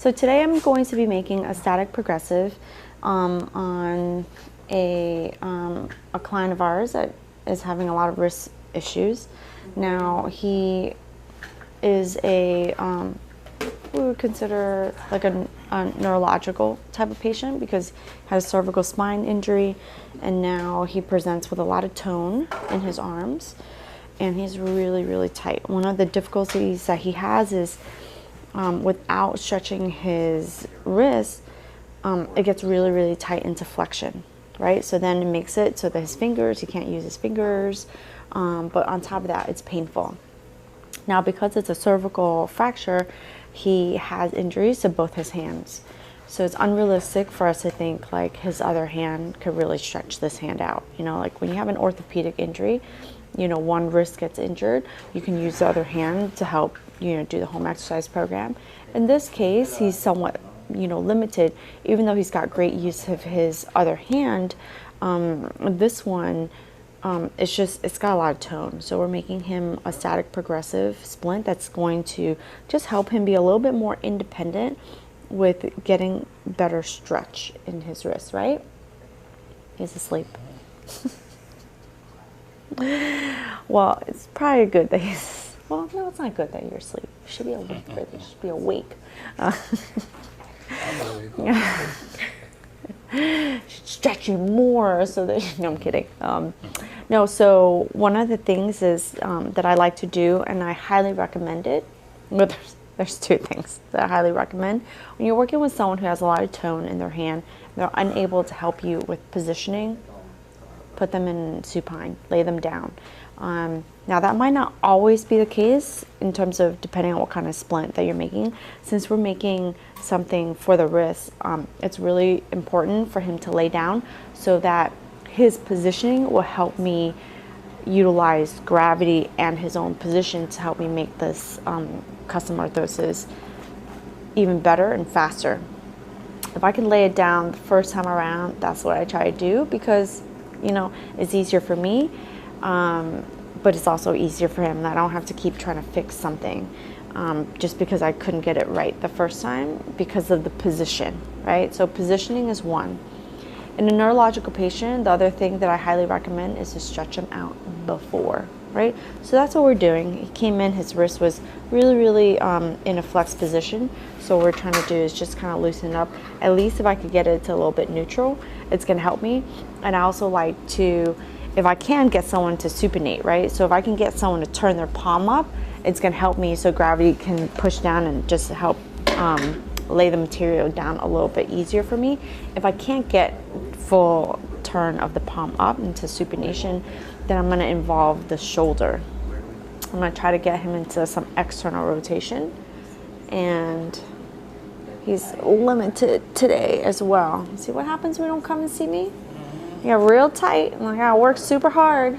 So today I'm going to be making a static progressive on a client of ours that is having a lot of wrist issues. Now he is we would consider like a neurological type of patient because he has a cervical spine injury, and now he presents with a lot of tone in his arms, and he's really tight. One of the difficulties that he has is without stretching his wrist, it gets really tight into flexion, right? So then it makes it so that his fingers, he can't use his fingers, but on top of that, it's painful. Now, because it's a cervical fracture, he has injuries to both his hands. So it's unrealistic for us to think like his other hand could really stretch this hand out. You know, like when you have an orthopedic injury, you know, one wrist gets injured, you can use the other hand to help, you know, do the home exercise program. In this case, he's somewhat, you know, limited, even though he's got great use of his other hand. This one, it's got a lot of tone. So we're making him a static progressive splint that's going to just help him be a little bit more independent with getting better stretch in his wrist, right? He's asleep. Well, it's probably good that he's, well, no, it's not good that you're asleep. You should be awake for this. You should be awake. Should stretch you more so that, no, I'm kidding. No, so one of the things is that I like to do, and I highly recommend it. Well, there's two things that I highly recommend. When you're working with someone who has a lot of tone in their hand, they're unable to help you with positioning, put them in supine, lay them down. Now that might not always be the case in terms of depending on what kind of splint that you're making. Since we're making something for the wrist, it's really important for him to lay down so that his positioning will help me utilize gravity and his own position to help me make this custom orthosis even better and faster. If I can lay it down the first time around, that's what I try to do because, you know, it's easier for me, but it's also easier for him. I don't have to keep trying to fix something just because I couldn't get it right the first time because of the position, right? So positioning is one. In a neurological patient, the other thing that I highly recommend is to stretch him out before, right? So that's what we're doing. He came in, his wrist was really in a flex position. So what we're trying to do is just kind of loosen it up. At least if I could get it to a little bit neutral, it's gonna help me. And I also like to, if I can get someone to supinate, right? So if I can get someone to turn their palm up, it's gonna help me so gravity can push down and just help lay the material down a little bit easier for me. If I can't get full turn of the palm up into supination, then I'm gonna involve the shoulder. I'm gonna try to get him into some external rotation, and he's limited today as well. See what happens when you don't come and see me? You're real tight, and I gotta work super hard.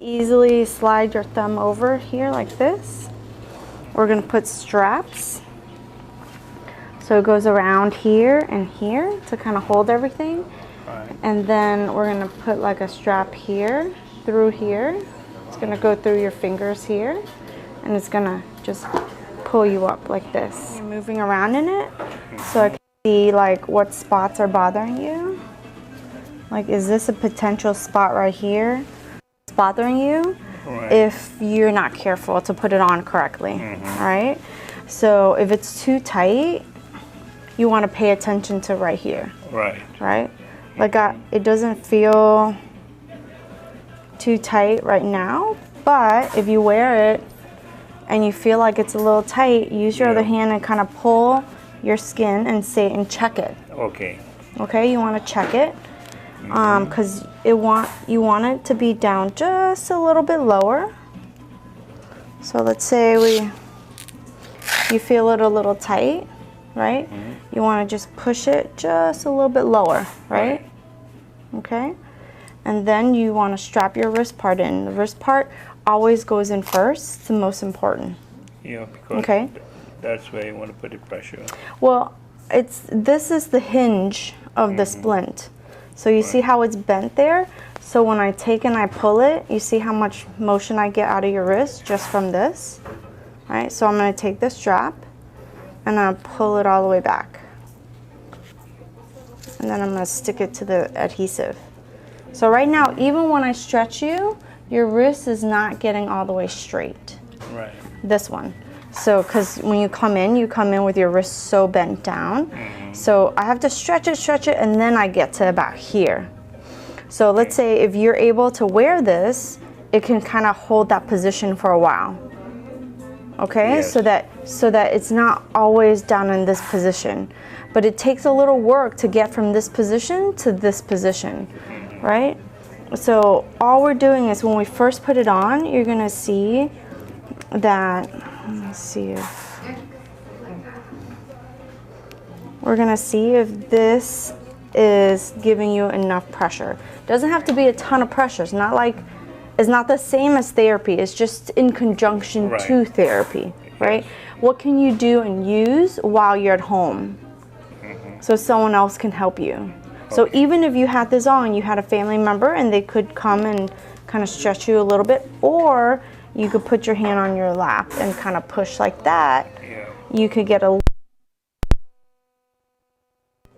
easily slide your thumb over here like this. We're going to put straps. So it goes around here and here to kind of hold everything. Right. And then we're going to put like a strap here, through here. It's going to go through your fingers here. And it's going to just pull you up like this. You're moving around in it. So I can see like what spots are bothering you. Like, is this a potential spot right here that's bothering you? Right. If you're not careful to put it on correctly, right? So if it's too tight, you want to pay attention to right here, Right. right? Like it doesn't feel too tight right now, but if you wear it and you feel like it's a little tight, use your other hand and kind of pull your skin and check it. Okay. Okay, you want to check it. Because you want it to be down just a little bit lower. So let's say you feel it a little tight, right? You want to just push it just a little bit lower, right? Okay, and then you want to strap your wrist part in. The wrist part always goes in first. It's the most important. Yeah, because that's where you want to put the pressure. Well, this is the hinge of the splint. So you see how it's bent there? So when I take and I pull it, you see how much motion I get out of your wrist just from this? Right? So I'm going to take this strap and I'll pull it all the way back. And then I'm going to stick it to the adhesive. So right now, even when I stretch you, your wrist is not getting all the way straight. Right. This one. So, because when you come in with your wrist so bent down. So I have to stretch it, and then I get to about here. So let's say if you're able to wear this, it can kind of hold that position for a while. Okay, Yes. so that it's not always down in this position. But it takes a little work to get from this position to this position, right? So all we're doing is when we first put it on, you're gonna see that, let's see if we're gonna see if this is giving you enough pressure. Doesn't have to be a ton of pressure. It's not the same as therapy. It's just in conjunction to therapy, right? What can you do and use while you're at home so someone else can help you? So even if you had this on, you had a family member and they could come and kind of stretch you a little bit, or you could put your hand on your lap and kind of push like that. Yeah. You could get a,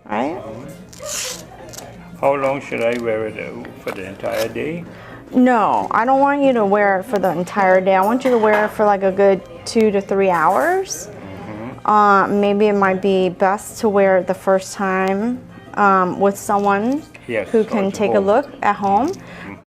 right? How long should I wear it for the entire day? No, I don't want you to wear it for the entire day. I want you to wear it for like a good 2 to 3 hours. Maybe it might be best to wear it the first time with someone who can take a look at home.